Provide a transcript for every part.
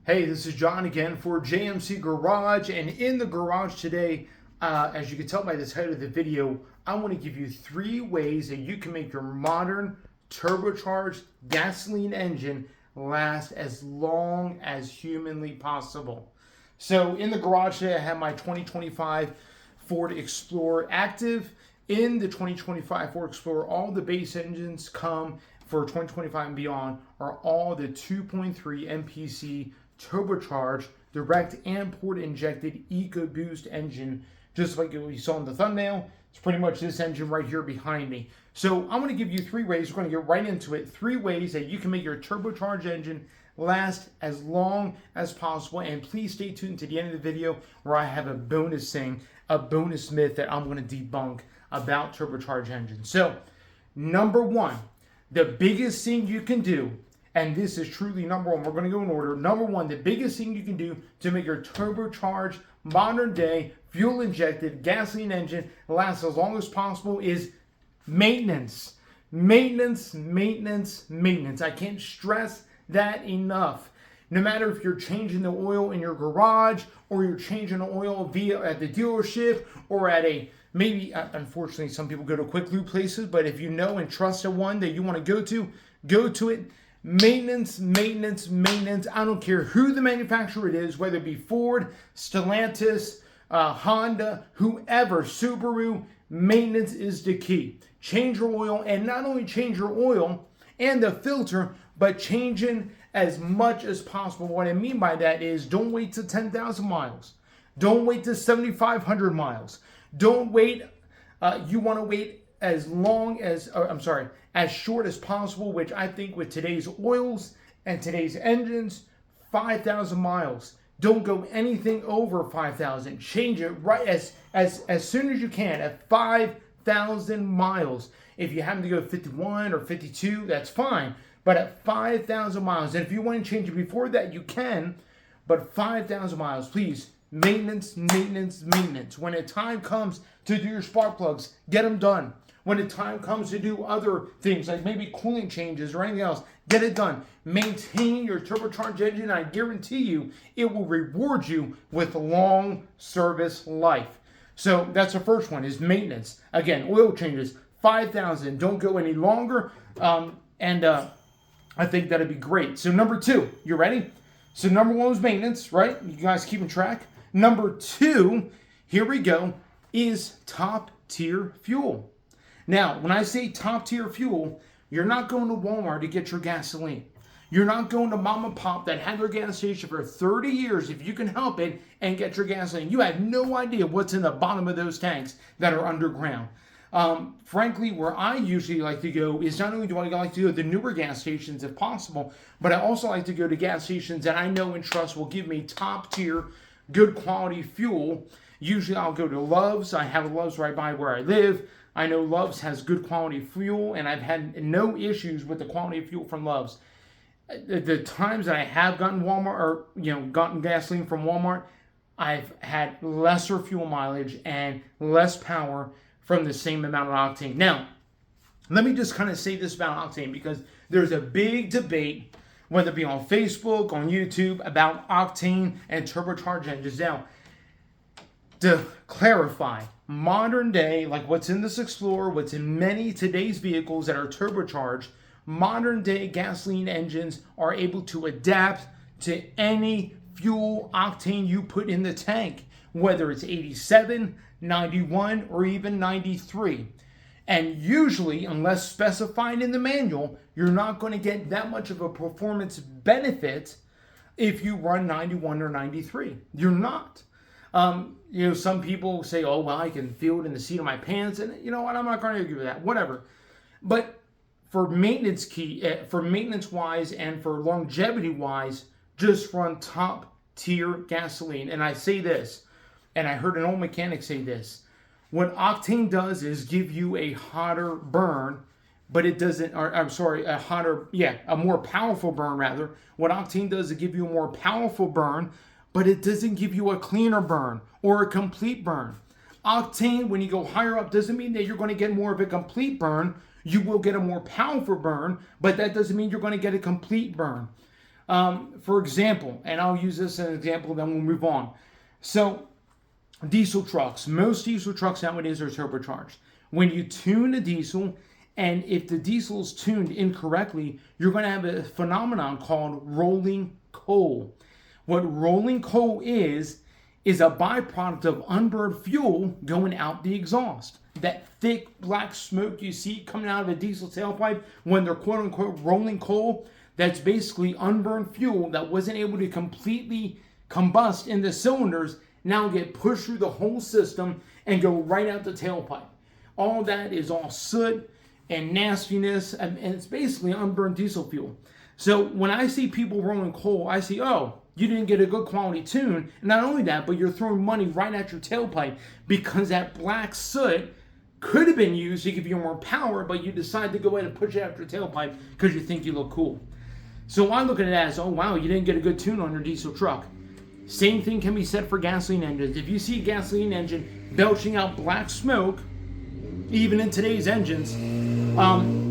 Hey, this is John again for jmcGarage, and in the garage today, as you can tell by the title of the video, I want to give you 3 ways that you can make your modern turbocharged gasoline engine last as long as humanly possible. So in the garage today, I have my 2025 Ford Explorer active. In the 2025 Ford Explorer, all the base engines come for 2025 and beyond are all the 2.3 MPC turbocharged direct and port injected EcoBoost engine, just like what you saw in the thumbnail. It's pretty much this engine right here behind me. So I'm going to give you 3 ways. We're going to get right into it. 3 ways that you can make your turbocharged engine last as long as possible. And please stay tuned to the end of the video where I have a bonus myth that I'm going to debunk about turbocharged engines. So number 1, the biggest thing you can do, and this is truly number 1, we're going to go in order. Number 1, the biggest thing you can do to make your turbocharged, modern day, fuel injected gasoline engine last as long as possible is maintenance. Maintenance, maintenance, maintenance. I can't stress that enough. No matter if you're changing the oil in your garage, or you're changing the oil at the dealership, or at a maybe, unfortunately, some people go to quick lube places, but if you know and trust the one that you want to go to it. Maintenance, maintenance, maintenance. I don't care who the manufacturer it is, whether it be Ford, Stellantis, Honda, whoever, Subaru. Maintenance is the key. Change your oil, and not only change your oil and the filter, but changing as much as possible. What I mean by that is don't wait to 10,000 miles. Don't wait to 7,500 miles. Don't wait. You want to wait as long as, as short as possible, which I think with today's oils and today's engines, 5,000 miles. Don't go anything over 5,000. Change it right as soon as you can at 5,000 miles. If you happen to go 51 or 52, that's fine. But at 5,000 miles, and if you want to change it before that, you can. But 5,000 miles, please. Maintenance, maintenance, maintenance. When the time comes to do your spark plugs, get them done. When the time comes to do other things, like maybe cooling changes or anything else, get it done. Maintain your turbocharged engine. I guarantee you it will reward you with long service life. So that's the first one, is maintenance. Again, oil changes, 5,000. Don't go any longer. I think that'd be great. So number 2, you ready? So number 1 was maintenance, right? You guys keeping track? Number 2, here we go, is top tier fuel. Now, when I say top tier fuel, you're not going to Walmart to get your gasoline. You're not going to mom and pop that had their gas station for 30 years, if you can help it, and get your gasoline. You have no idea what's in the bottom of those tanks that are underground. Frankly, where I usually like to go is not only do I like to go to the newer gas stations if possible, but I also like to go to gas stations that I know and trust will give me top tier, good quality fuel. Usually I'll go to Love's. I have a Love's right by where I live. I know Love's has good quality fuel, and I've had no issues with the quality of fuel from Love's. The times that I have gotten gotten gasoline from Walmart, I've had lesser fuel mileage and less power from the same amount of octane. Now, let me just kind of say this about octane, because there's a big debate, whether it be on Facebook, on YouTube, about octane and turbocharged engines. Now, to clarify, modern day, like what's in this Explorer, what's in many today's vehicles that are turbocharged, modern day gasoline engines are able to adapt to any fuel octane you put in the tank, whether it's 87, 91, or even 93. And usually, unless specified in the manual, you're not going to get that much of a performance benefit if you run 91 or 93. You're not. Some people say, oh, well, I can feel it in the seat of my pants. And you know what? I'm not going to argue with that. Whatever. But for maintenance wise and for longevity wise, just run top tier gasoline. And I say this, and I heard an old mechanic say this: what octane does is give you a hotter burn, but it doesn't, a more powerful burn rather. What octane does is give you a more powerful burn, but it doesn't give you a cleaner burn or a complete burn. Octane, when you go higher up, doesn't mean that you're going to get more of a complete burn. You will get a more powerful burn, but that doesn't mean you're going to get a complete burn. For example, and I'll use this as an example, then we'll move on. So diesel trucks, most diesel trucks nowadays are turbocharged. When you tune a diesel, and if the diesel is tuned incorrectly, you're going to have a phenomenon called rolling coal. What rolling coal is a byproduct of unburned fuel going out the exhaust. That thick black smoke you see coming out of a diesel tailpipe when they're quote unquote rolling coal, that's basically unburned fuel that wasn't able to completely combust in the cylinders, now get pushed through the whole system and go right out the tailpipe. All that is all soot and nastiness, and it's basically unburned diesel fuel. So when I see people rolling coal, I see, oh, you didn't get a good quality tune. And not only that, but you're throwing money right at your tailpipe because that black soot could have been used to give you more power, but you decide to go ahead and push it after your tailpipe because you think you look cool. So I look at it as, oh wow, you didn't get a good tune on your diesel truck. Same thing can be said for gasoline engines. If you see a gasoline engine belching out black smoke, even in today's engines,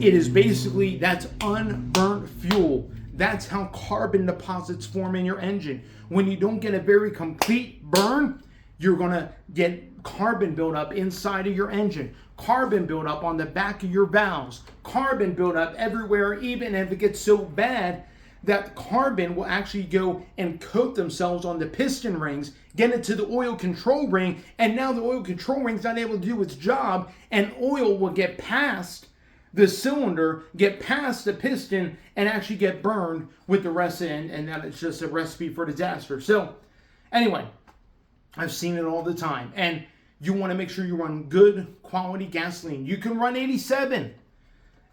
it is basically, that's unburnt fuel. That's how carbon deposits form in your engine. When you don't get a very complete burn, you're gonna get carbon buildup inside of your engine, carbon buildup on the back of your valves, carbon buildup everywhere, even if it gets so bad that carbon will actually go and coat themselves on the piston rings, get into the oil control ring, and now the oil control ring's not able to do its job, and oil will get past the cylinder, get past the piston, and actually get burned with the rest of it, and that is just a recipe for disaster. So anyway, I've seen it all the time, and you want to make sure you run good quality gasoline. You can run 87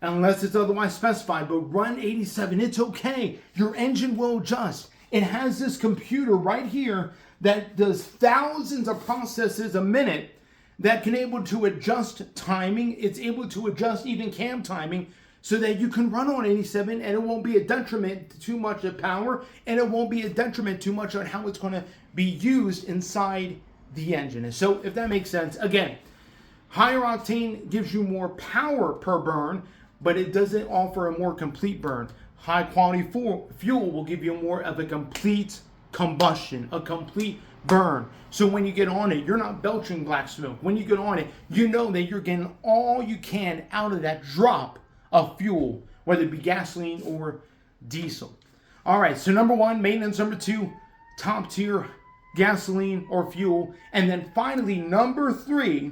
unless it's otherwise specified, but run 87, it's okay. Your engine will adjust. It has this computer right here that does thousands of processes a minute that can able to adjust timing. It's able to adjust even cam timing so that you can run on 87 and it won't be a detriment to too much of power, and it won't be a detriment too much on how it's going to be used inside the engine. And so if that makes sense, again, higher octane gives you more power per burn, but it doesn't offer a more complete burn. High quality fuel will give you more of a complete combustion, a complete burn. So when you get on it, you're not belching black smoke. When you get on it, you know that you're getting all you can out of that drop of fuel, whether it be gasoline or diesel. All right, so number one, maintenance. Number two, top tier gasoline or fuel. And then finally, number three,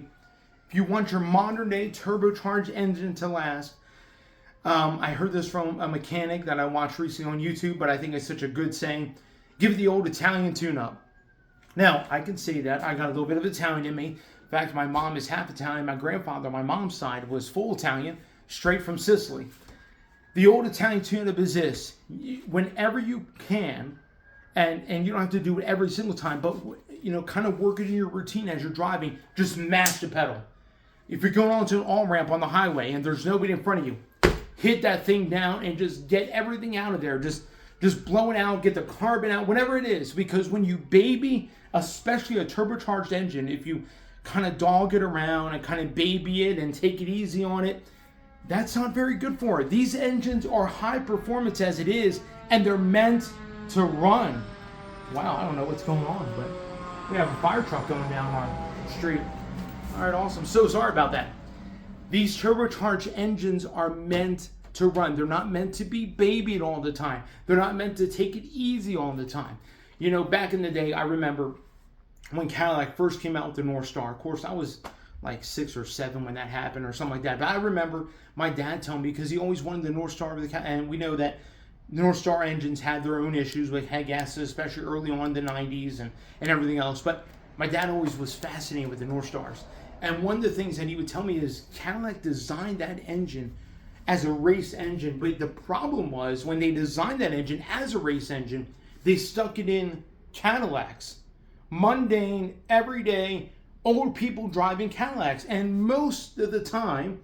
if you want your modern day turbocharged engine to last, I heard this from a mechanic that I watched recently on YouTube, but I think it's such a good saying. Give it the old Italian tune-up. Now, I can say that. I got a little bit of Italian in me. In fact, my mom is half Italian. My grandfather on my mom's side was full Italian, straight from Sicily. The old Italian tune-up is this. Whenever you can, and you don't have to do it every single time, but kind of work it in your routine as you're driving, just mash the pedal. If you're going onto an on-ramp on the highway and there's nobody in front of you, hit that thing down and just get everything out of there. Just blow it out, get the carbon out, whatever it is. Because when you baby, especially a turbocharged engine, if you kind of dog it around and kind of baby it and take it easy on it, that's not very good for it. These engines are high performance as it is, and they're meant to run. Wow, I don't know what's going on, but we have a fire truck going down our street. All right, awesome. So sorry about that. These turbocharged engines are meant to run. They're not meant to be babied all the time. They're not meant to take it easy all the time. Back in the day, I remember when Cadillac first came out with the North Star. Of course, I was like 6 or 7 when that happened or something like that. But I remember my dad telling me, because he always wanted the North Star, and we know that North Star engines had their own issues with head gases, especially early on in the 90s and everything else. But my dad always was fascinated with the North Stars. And one of the things that he would tell me is Cadillac designed that engine as a race engine. But the problem was when they designed that engine as a race engine, they stuck it in Cadillacs. Mundane, everyday, old people driving Cadillacs. And most of the time,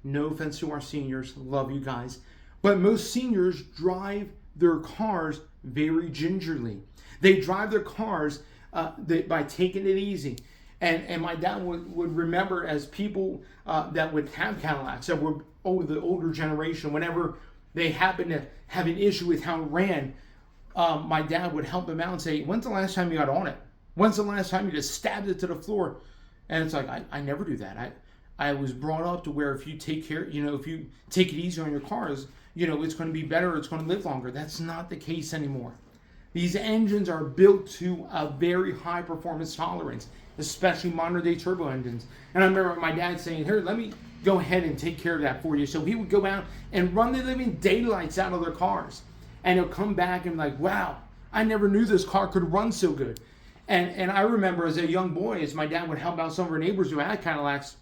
no offense to our seniors, love you guys, but most seniors drive their cars very gingerly. They drive their cars by taking it easy. And my dad would remember, as people that would have Cadillacs, that were the older generation, whenever they happened to have an issue with how it ran, my dad would help him out and say, when's the last time you got on it? When's the last time you just stabbed it to the floor? And it's like, I never do that. I was brought up to where if you take care, if you take it easy on your cars, it's going to be better, it's going to live longer. That's not the case anymore. These engines are built to a very high performance tolerance, especially modern day turbo engines. And I remember my dad saying, here, let me go ahead and take care of that for you. So he would go out and run the living daylights out of their cars. And he'll come back and be like, wow, I never knew this car could run so good. And I remember as a young boy, as my dad would help out some of our neighbors who had Cadillacs,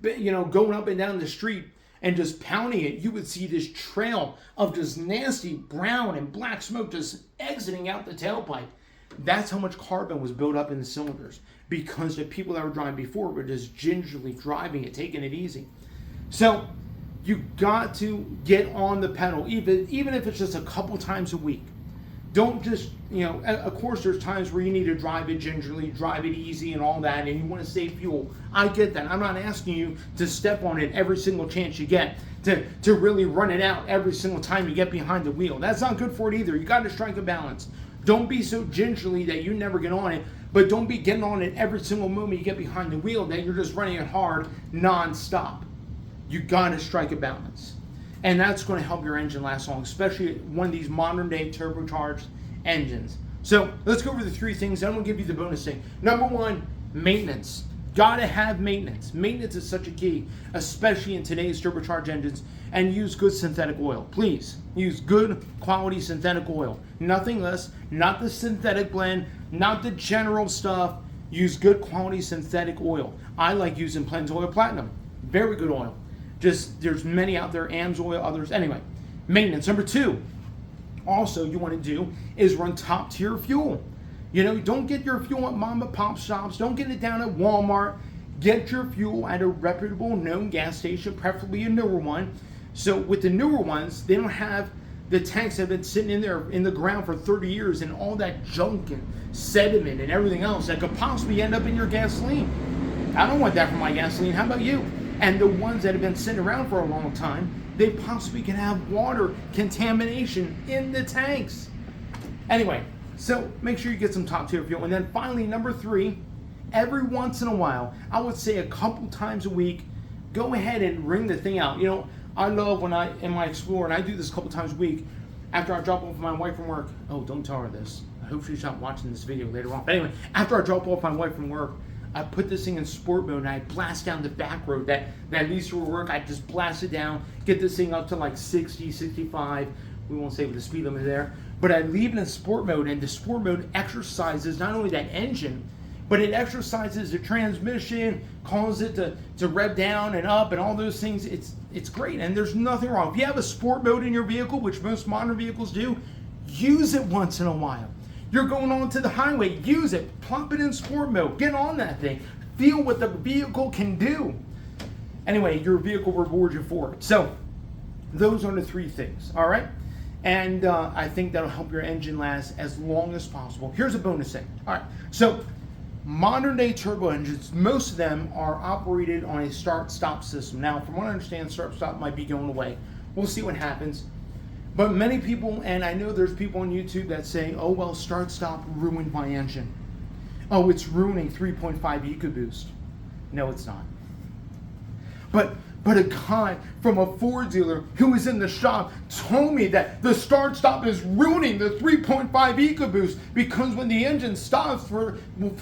going up and down the street and just pounding it, you would see this trail of just nasty brown and black smoke just exiting out the tailpipe. That's how much carbon was built up in the cylinders, because the people that were driving before were just gingerly driving it, taking it easy. So you got to get on the pedal, even if it's just a couple times a week. Don't just, of course there's times where you need to drive it gingerly, drive it easy and all that, and you want to save fuel. I get that. I'm not asking you to step on it every single chance you get, to really run it out every single time you get behind the wheel. That's not good for it either. You got to strike a balance. Don't be so gingerly that you never get on it, but don't be getting on it every single moment you get behind the wheel that you're just running it hard non-stop. You got to strike a balance. And that's going to help your engine last long, especially one of these modern day turbocharged engines. So let's go over the three things. Then we'll give you the bonus thing. Number one, maintenance. Gotta have maintenance. Maintenance is such a key, especially in today's turbocharged engines. And use good synthetic oil. Please use good quality synthetic oil. Nothing less, not the synthetic blend, not the general stuff. Use good quality synthetic oil. I like using Pennzoil Platinum. Very good oil. Just, there's many out there, AMSOIL, others. Anyway, maintenance. Number two, also you want to do is run top tier fuel. Don't get your fuel at mom and pop shops. Don't get it down at Walmart. Get your fuel at a reputable known gas station, preferably a newer one. So with the newer ones, they don't have the tanks that have been sitting in there in the ground for 30 years and all that junk and sediment and everything else that could possibly end up in your gasoline. I don't want that for my gasoline. How about you? And the ones that have been sitting around for a long time, they possibly can have water contamination in the tanks. Anyway, so make sure you get some top tier fuel. And then finally, number three, every once in a while, I would say a couple times a week, go ahead and ring the thing out. I love when in my Explorer, and I do this a couple times a week, after I drop off my wife from work. Oh, don't tell her this. I hope she's not watching this video later on. But anyway, after I drop off my wife from work, I put this thing in sport mode and I blast down the back road that leads to work. I just blast it down, get this thing up to like 60, 65. We won't say with the speed limit there. But I leave it in sport mode, and the sport mode exercises not only that engine, but it exercises the transmission, causes it to rev down and up and all those things. It's great, and there's nothing wrong. If you have a sport mode in your vehicle, which most modern vehicles do, use it once in a while. You're going onto the highway, use it, plop it in sport mode, get on that thing, feel what the vehicle can do. Anyway, your vehicle rewards you for it. So those are the three things, all right? And I think that'll help your engine last as long as possible. Here's a bonus thing. All right, so modern day turbo engines, most of them are operated on a start-stop system. Now, from what I understand, start-stop might be going away. We'll see what happens. But many people, and I know there's people on YouTube that say, oh, well, start-stop ruined my engine. Oh, it's ruining 3.5 EcoBoost. No, it's not. But a guy from a Ford dealer who was in the shop told me that the start-stop is ruining the 3.5 EcoBoost, because when the engine stops for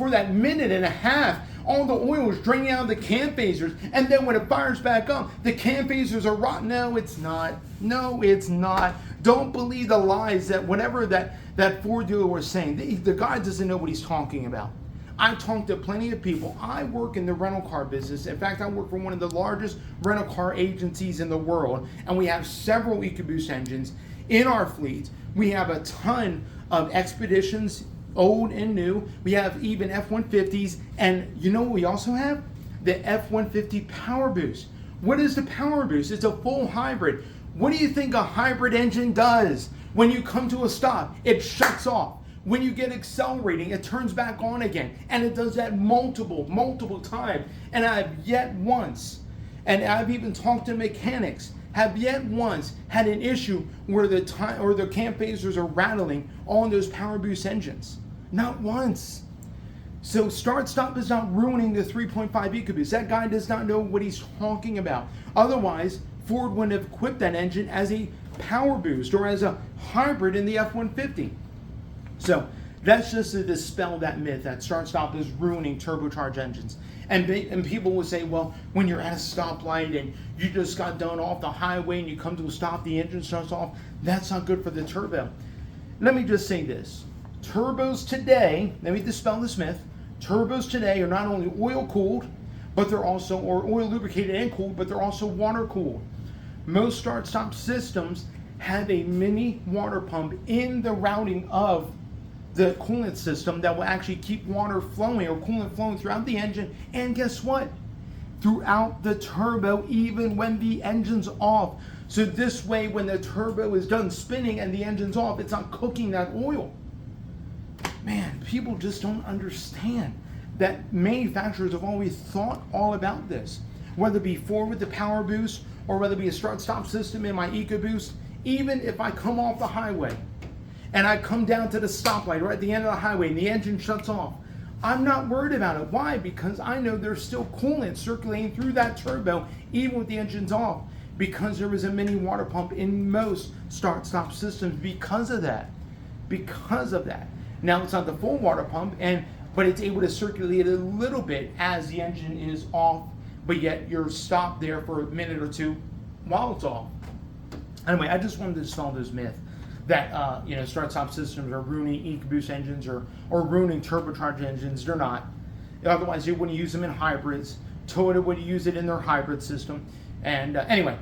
that minute and a half, all the oil is draining out of the cam phasers, and then when it fires back up, the cam phasers are rotten. No, it's not. No, it's not. Don't believe the lies that whatever that Ford dealer was saying. The guy doesn't know what he's talking about. I talked to plenty of people. I work in the rental car business. In fact, I work for one of the largest rental car agencies in the world, and we have several EcoBoost engines in our fleet. We have a ton of Expeditions, old and new. We have even F-150s, and you know what we also have? The F-150 Power Boost. What is the Power Boost? It's a full hybrid. What do you think a hybrid engine does? When you come to a stop, it shuts off. When you get accelerating, it turns back on again. And it does that multiple times. And I've yet once, and I've even talked to mechanics have yet once had an issue where the cam phasers are rattling on those power boost engines. Not once. So start-stop is not ruining the 3.5 EcoBoost. That guy does not know what he's talking about. Otherwise, Ford wouldn't have equipped that engine as a power boost or as a hybrid in the F-150. So that's just to dispel that myth that start-stop is ruining turbocharged engines. And people will say, well, when you're at a stoplight and you just got done off the highway and you come to a stop, the engine starts off. That's not good for the turbo. Let me just say this. Turbos today, let me dispel this myth. Turbos today are not only oil cooled, but they're also, or oil lubricated and cooled, but they're also water cooled. Most start-stop systems have a mini water pump in the routing of the coolant system that will actually keep water flowing or coolant flowing throughout the engine. And guess what? Throughout the turbo, even when the engine's off. So this way, when the turbo is done spinning and the engine's off, it's not cooking that oil. Man, people just don't understand that manufacturers have always thought all about this. Whether it be Ford with the power boost or whether it be a start-stop system in my EcoBoost, even if I come off the highway and I come down to the stoplight or at the end of the highway and the engine shuts off, I'm not worried about it. Why? Because I know there's still coolant circulating through that turbo even with the engine's off, because there was a mini water pump in most start-stop systems because of that. Because of that. Now it's not the full water pump, but it's able to circulate a little bit as the engine is off, but yet you're stopped there for a minute or two while it's off. Anyway, I just wanted to dispel this myth that start-stop systems are ruining EcoBoost engines or ruining turbocharged engines. They're not. Otherwise, they wouldn't use them in hybrids. Toyota would use it in their hybrid system. And anyway,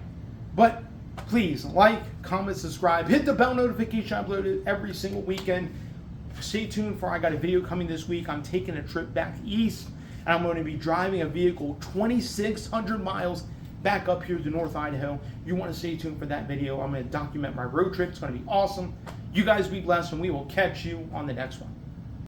but please like, comment, subscribe, hit the bell notification. I upload it every single weekend. Stay tuned for I got a video coming this week. I'm taking a trip back east, and I'm going to be driving a vehicle 2,600 miles back up here to North Idaho. You want to stay tuned for that video. I'm going to document my road trip. It's going to be awesome. You guys be blessed, and we will catch you on the next one.